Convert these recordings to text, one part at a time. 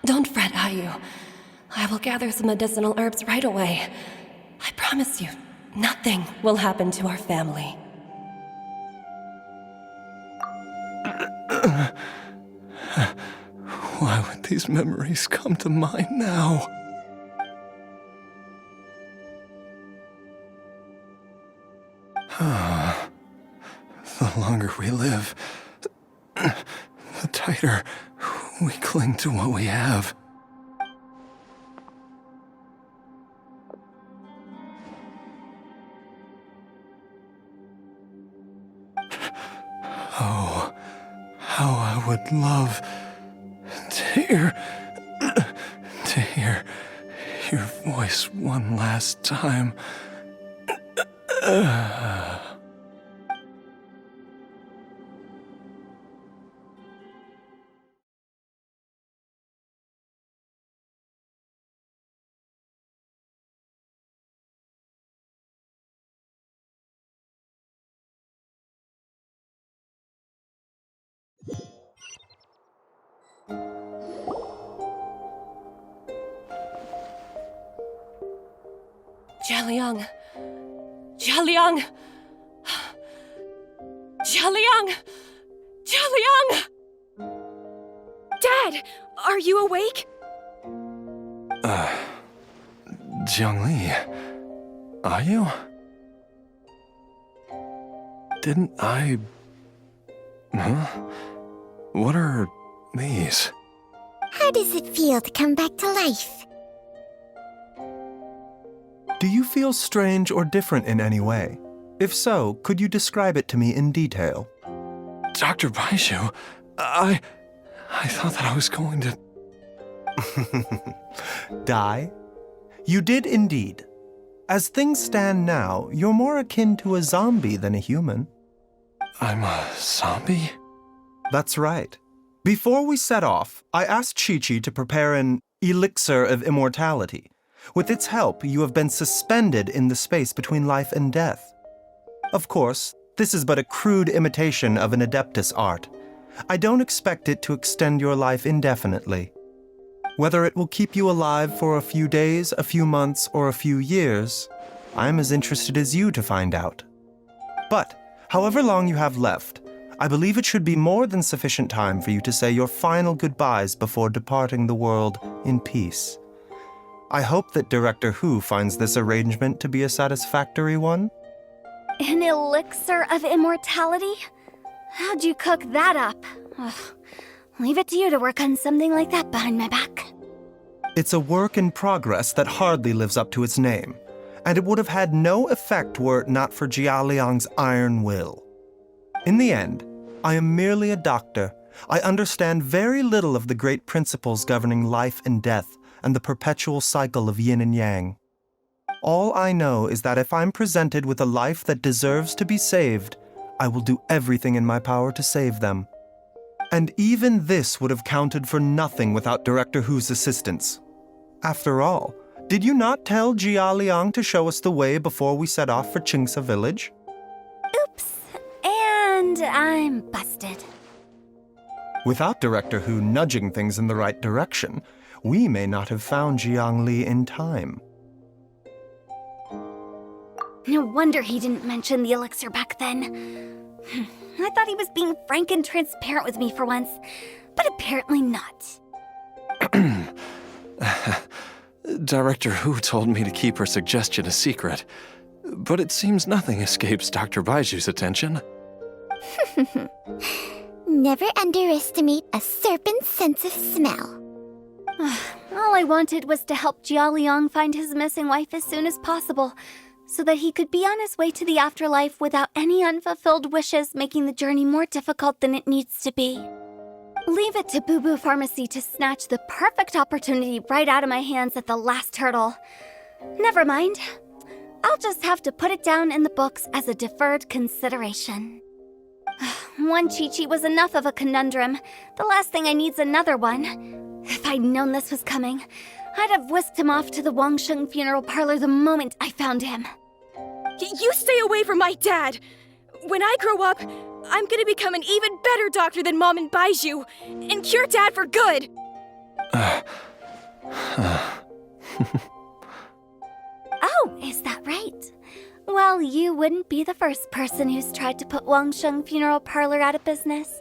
Don't fret, Ayu. I will gather some medicinal herbs right away. I promise you, nothing will happen to our family. Why would these memories come to mind now? The longer we live, the tighter we cling to what we have. Oh, how I would love to hear your voice one last time. Jialiang! Jialiang! Jialiang! Jialiang! Dad, are you awake? Jiangli, are you? Didn't I... Huh? What are these? How does it feel to come back to life? Do you feel strange or different in any way? If so, could you describe it to me in detail? Dr. Baizhu, I thought that I was going to... Die? You did indeed. As things stand now, you're more akin to a zombie than a human. I'm a zombie? That's right. Before we set off, I asked Chi-Chi to prepare an elixir of immortality. With its help, you have been suspended in the space between life and death. Of course, this is but a crude imitation of an Adeptus art. I don't expect it to extend your life indefinitely. Whether it will keep you alive for a few days, a few months, or a few years, I'm as interested as you to find out. But, however long you have left, I believe it should be more than sufficient time for you to say your final goodbyes before departing the world in peace. I hope that Director Hu finds this arrangement to be a satisfactory one. An elixir of immortality? How'd you cook that up? Ugh. Leave it to you to work on something like that behind my back. It's a work in progress that hardly lives up to its name, and it would have had no effect were it not for Jialiang's iron will. In the end, I am merely a doctor. I understand very little of the great principles governing life and death, and the perpetual cycle of yin and yang. All I know is that if I'm presented with a life that deserves to be saved, I will do everything in my power to save them. And even this would have counted for nothing without Director Hu's assistance. After all, did you not tell Jia Liang to show us the way before we set off for Qingce village? Oops. And I'm busted. Without Director Hu nudging things in the right direction, we may not have found Jiangli in time. No wonder he didn't mention the elixir back then. I thought he was being frank and transparent with me for once, but apparently not. Director Hu told me to keep her suggestion a secret, but it seems nothing escapes Dr. Baizhu's attention. Never underestimate a serpent's sense of smell. All I wanted was to help Jia Liang find his missing wife as soon as possible, so that he could be on his way to the afterlife without any unfulfilled wishes making the journey more difficult than it needs to be. Leave it to Boo Boo Pharmacy to snatch the perfect opportunity right out of my hands at the last hurdle. Never mind. I'll just have to put it down in the books as a deferred consideration. One Chi-Chi was enough of a conundrum. The last thing I need's another one. If I'd known this was coming, I'd have whisked him off to the Wangsheng funeral parlor the moment I found him. You stay away from my dad! When I grow up, I'm gonna become an even better doctor than Mom and Baizhu, and cure Dad for good! Oh, is that right? Well, you wouldn't be the first person who's tried to put Wangsheng Funeral Parlor out of business.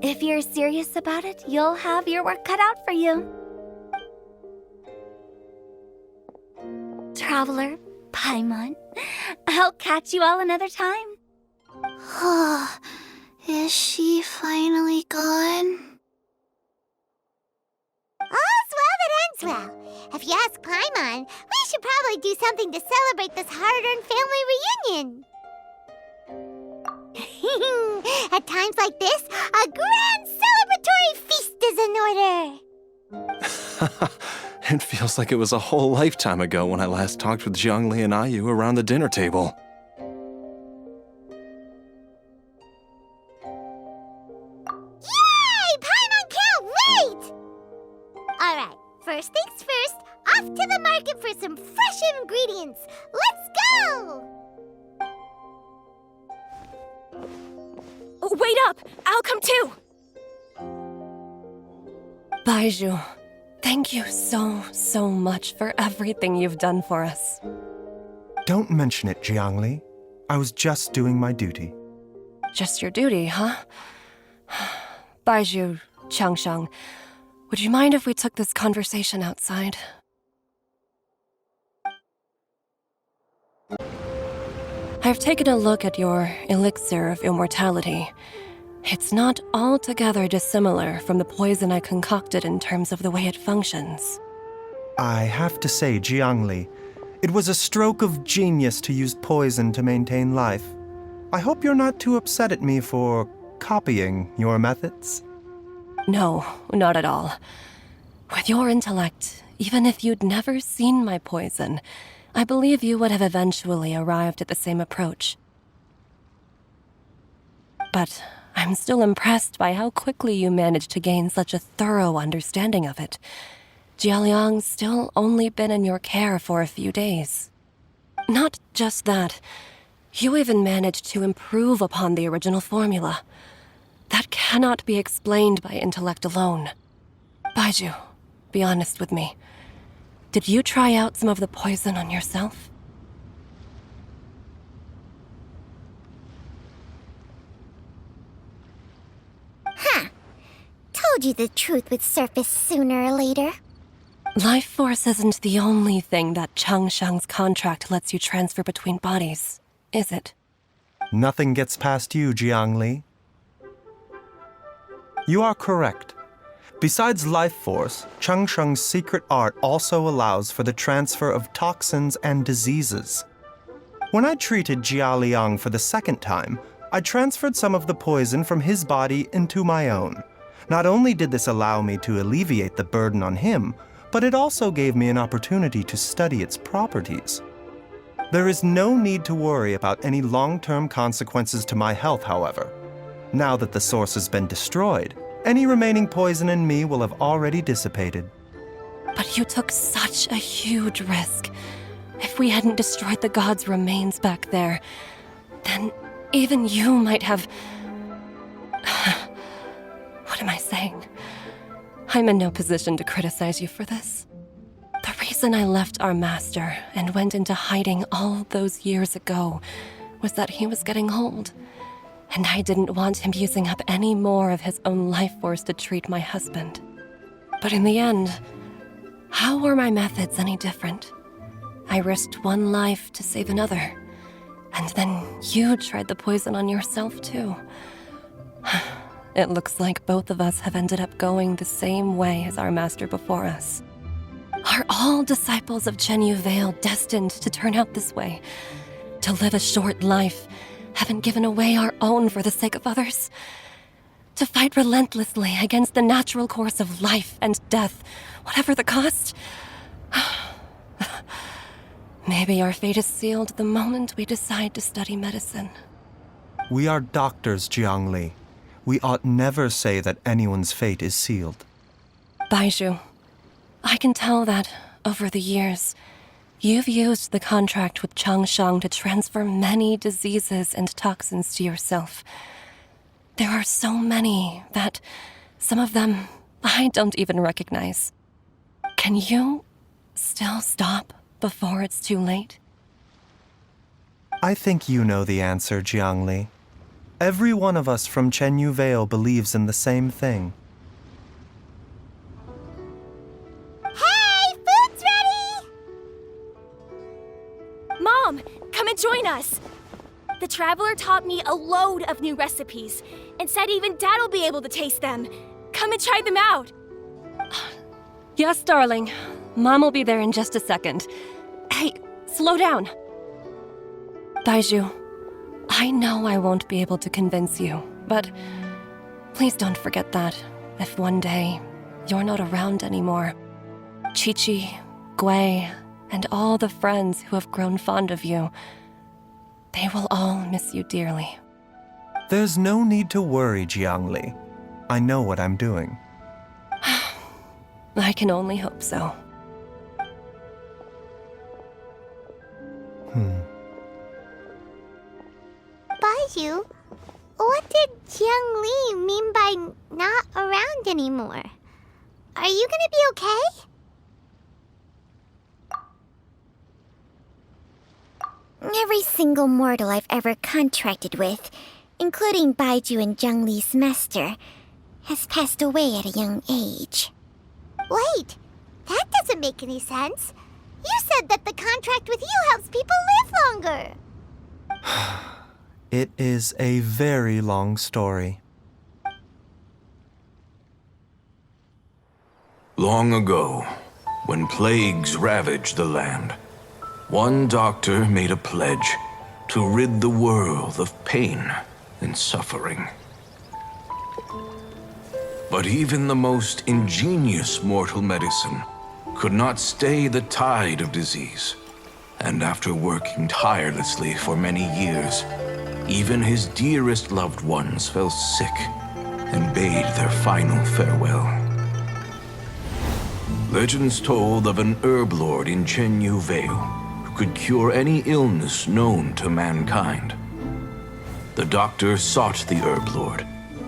If you're serious about it, you'll have your work cut out for you. Traveler, Paimon, I'll catch you all another time. Is she finally gone? All's well that ends well. If you ask Paimon, we should probably do something to celebrate this hard-earned family reunion. At times like this, a grand celebratory feast is in order. It feels like it was a whole lifetime ago when I last talked with Zhongli and Ayu around the dinner table. Yay! Paimon can't wait! Alright, first things first, off to the market for some fresh ingredients. Let's go! Wait up! I'll come too! Baizhu, thank you so much for everything you've done for us. Don't mention it, Jiangli. I was just doing my duty. Just your duty, huh? Baizhu, Changsheng, would you mind if we took this conversation outside? I've taken a look at your elixir of immortality. It's not altogether dissimilar from the poison I concocted in terms of the way it functions. I have to say, Jiangli, it was a stroke of genius to use poison to maintain life. I hope you're not too upset at me for copying your methods. No, not at all. With your intellect, even if you'd never seen my poison, I believe you would have eventually arrived at the same approach. But I'm still impressed by how quickly you managed to gain such a thorough understanding of it. Jialiang's still only been in your care for a few days. Not just that, you even managed to improve upon the original formula. That cannot be explained by intellect alone. Baizhu, be honest with me. Did you try out some of the poison on yourself? Told you the truth would surface sooner or later. Life force isn't the only thing that Changsheng's contract lets you transfer between bodies, is it? Nothing gets past you, Jiangli. You are correct. Besides life force, Changsheng's secret art also allows for the transfer of toxins and diseases. When I treated Jia Liang for the second time, I transferred some of the poison from his body into my own. Not only did this allow me to alleviate the burden on him, but it also gave me an opportunity to study its properties. There is no need to worry about any long-term consequences to my health, however. Now that the source has been destroyed, any remaining poison in me will have already dissipated. But you took such a huge risk. If we hadn't destroyed the god's remains back there, then even you might have... What am I saying? I'm in no position to criticize you for this. The reason I left our master and went into hiding all those years ago was that he was getting old, and I didn't want him using up any more of his own life force to treat my husband. But in the end, how were my methods any different? I risked one life to save another, and then you tried the poison on yourself too. It looks like both of us have ended up going the same way as our master before us. Are all disciples of Chenyu Vale destined to turn out this way? To live a short life, having given away our own for the sake of others? To fight relentlessly against the natural course of life and death, whatever the cost? Maybe our fate is sealed the moment we decide to study medicine. We are doctors, Jiangli. We ought never say that anyone's fate is sealed. Baizhu, I can tell that, over the years, you've used the contract with Changsheng to transfer many diseases and toxins to yourself. There are so many that, some of them, I don't even recognize. Can you still stop before it's too late? I think you know the answer, Jiangli. Every one of us from Chenyu Vale believes in the same thing. Hey, food's ready! Mom, come and join us. The Traveler taught me a load of new recipes and said even Dad'll be able to taste them. Come and try them out. Yes, darling. Mom will be there in just a second. Hey, slow down. Baizhu, I know I won't be able to convince you, but please don't forget that if one day you're not around anymore, Chi-Chi, Gui, and all the friends who have grown fond of you, they will all miss you dearly. There's no need to worry, Jiangli. I know what I'm doing. I can only hope so. Baizhu, what did Jiang Li mean by not around anymore? Are you gonna be okay? Every single mortal I've ever contracted with, including Baizhu and Jiang Li's master, has passed away at a young age. Wait, that doesn't make any sense. You said that the contract with you helps people live longer. It is a very long story. Long ago, when plagues ravaged the land, one doctor made a pledge to rid the world of pain and suffering. But even the most ingenious mortal medicine could not stay the tide of disease. And after working tirelessly for many years, even his dearest loved ones fell sick and bade their final farewell. Legends told of an herb lord in Chenyu Vale who could cure any illness known to mankind. The doctor sought the herb lord,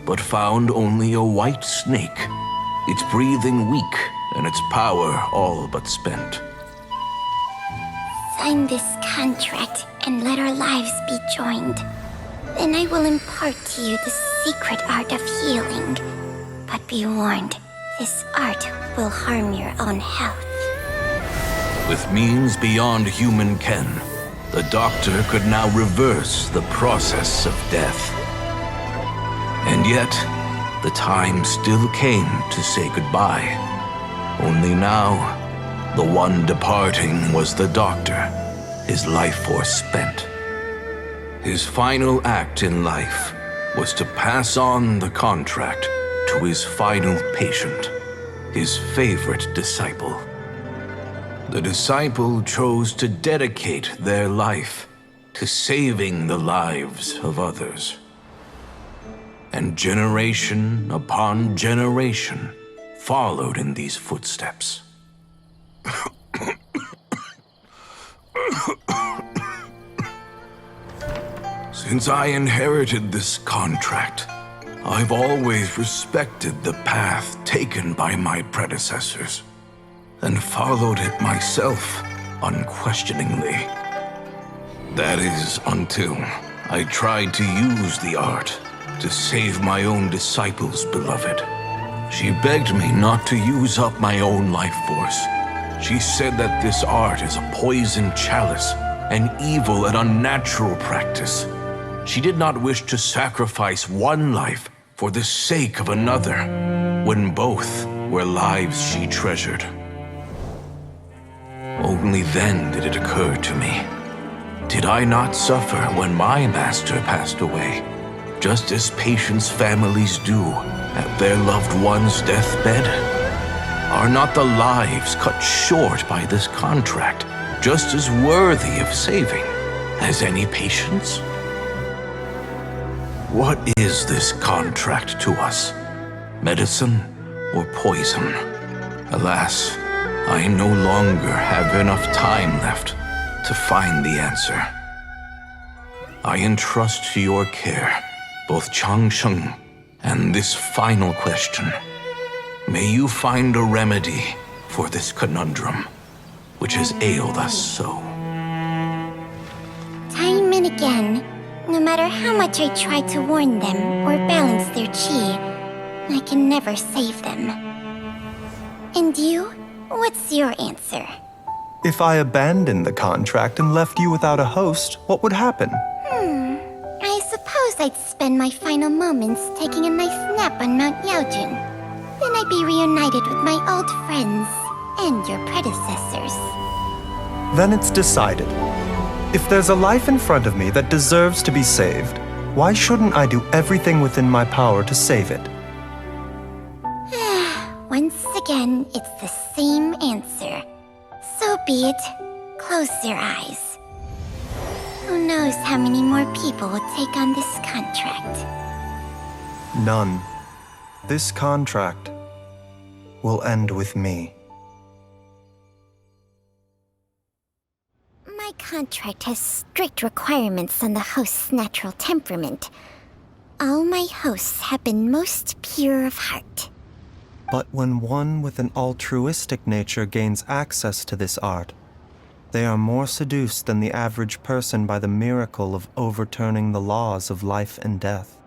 but found only a white snake, its breathing weak and its power all but spent. Sign this contract and let our lives be joined. Then I will impart to you the secret art of healing. But be warned, this art will harm your own health. With means beyond human ken, the doctor could now reverse the process of death. And yet, the time still came to say goodbye. Only now, the one departing was the doctor, his life force spent. His final act in life was to pass on the contract to his final patient, his favorite disciple. The disciple chose to dedicate their life to saving the lives of others. And generation upon generation followed in these footsteps. Since I inherited this contract, I've always respected the path taken by my predecessors and followed it myself unquestioningly. That is until I tried to use the art to save my own disciple's beloved. She begged me not to use up my own life force. She said that this art is a poison chalice, an evil and unnatural practice. She did not wish to sacrifice one life for the sake of another, when both were lives she treasured. Only then did it occur to me. Did I not suffer when my master passed away, just as patients' families do at their loved one's deathbed? Are not the lives cut short by this contract just as worthy of saving as any patients? What is this contract to us? Medicine or poison? Alas, I no longer have enough time left to find the answer. I entrust to your care both Changsheng and this final question. May you find a remedy for this conundrum, which has ailed us so. Time and again, no matter how much I try to warn them or balance their chi, I can never save them. And you? What's your answer? If I abandoned the contract and left you without a host, what would happen? I suppose I'd spend my final moments taking a nice nap on Mount Yaojun. Then I'd be reunited with my old friends and your predecessors. Then it's decided. If there's a life in front of me that deserves to be saved, why shouldn't I do everything within my power to save it? Once again, it's the same answer. So be it. Close your eyes. Who knows how many more people will take on this contract? None. This contract will end with me. My contract has strict requirements on the host's natural temperament. All my hosts have been most pure of heart. But when one with an altruistic nature gains access to this art, they are more seduced than the average person by the miracle of overturning the laws of life and death.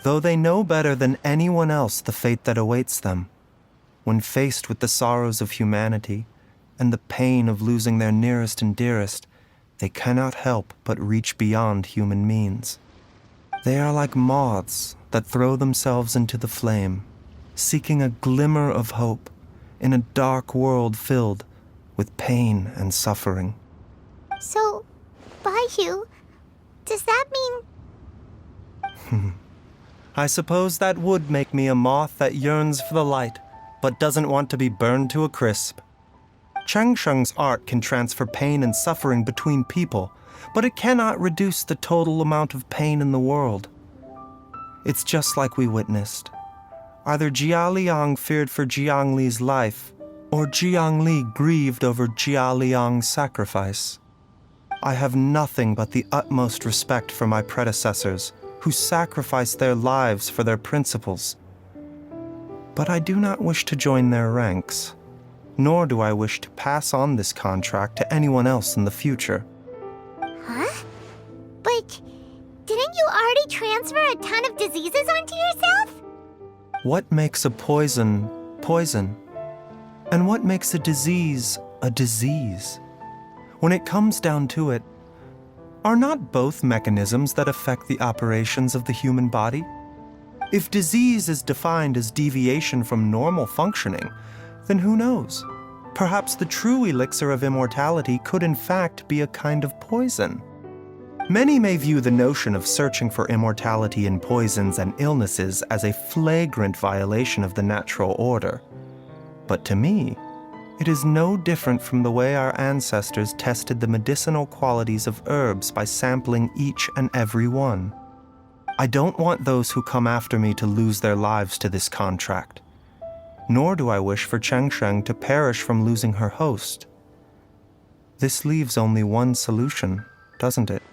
Though they know better than anyone else the fate that awaits them, when faced with the sorrows of humanity and the pain of losing their nearest and dearest, they cannot help but reach beyond human means. They are like moths that throw themselves into the flame, seeking a glimmer of hope in a dark world filled with pain and suffering. So, Baizhu, does that mean... I suppose that would make me a moth that yearns for the light, but doesn't want to be burned to a crisp. Changsheng's art can transfer pain and suffering between people, but it cannot reduce the total amount of pain in the world. It's just like we witnessed. Either Jia Liang feared for Jiang Li's life, or Jiang Li grieved over Jia Liang's sacrifice. I have nothing but the utmost respect for my predecessors, who sacrificed their lives for their principles. But I do not wish to join their ranks, nor do I wish to pass on this contract to anyone else in the future. Huh? But didn't you already transfer a ton of diseases onto yourself? What makes a poison, poison? And what makes a disease a disease? When it comes down to it, are not both mechanisms that affect the operations of the human body? If disease is defined as deviation from normal functioning, then who knows? Perhaps the true elixir of immortality could in fact be a kind of poison. Many may view the notion of searching for immortality in poisons and illnesses as a flagrant violation of the natural order. But to me, it is no different from the way our ancestors tested the medicinal qualities of herbs by sampling each and every one. I don't want those who come after me to lose their lives to this contract. Nor do I wish for Changsheng to perish from losing her host. This leaves only one solution, doesn't it?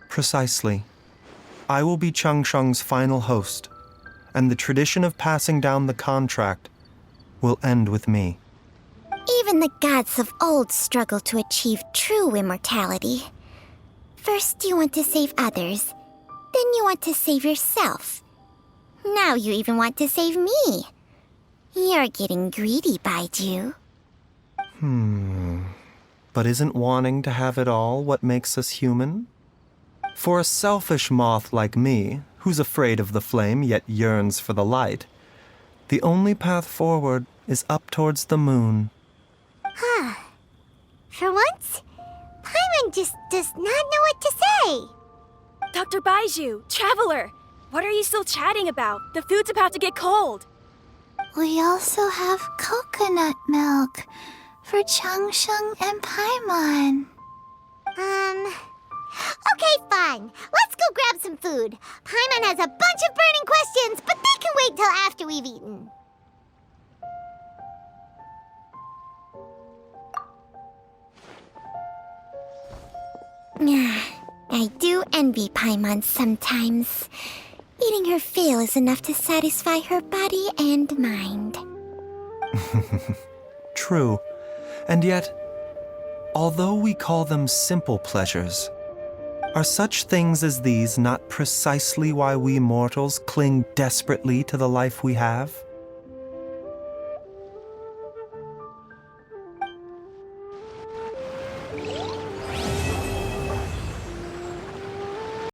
Precisely. I will be Changsheng's final host, and the tradition of passing down the contract will end with me. Even the gods of old struggle to achieve true immortality. First you want to save others, then you want to save yourself. Now you even want to save me. You're getting greedy, Baizhu. But isn't wanting to have it all what makes us human? For a selfish moth like me, who's afraid of the flame yet yearns for the light, the only path forward is up towards the moon. For once, Paimon just does not know what to say. Dr. Baizhu, Traveler, what are you still chatting about? The food's about to get cold. We also have coconut milk for Changsheng and Paimon. Okay, fine. Let's go grab some food. Paimon has a bunch of burning questions, but they can wait till after we've eaten. I do envy Paimon sometimes. Eating her fill is enough to satisfy her body and mind. True. And yet, although we call them simple pleasures, are such things as these not precisely why we mortals cling desperately to the life we have?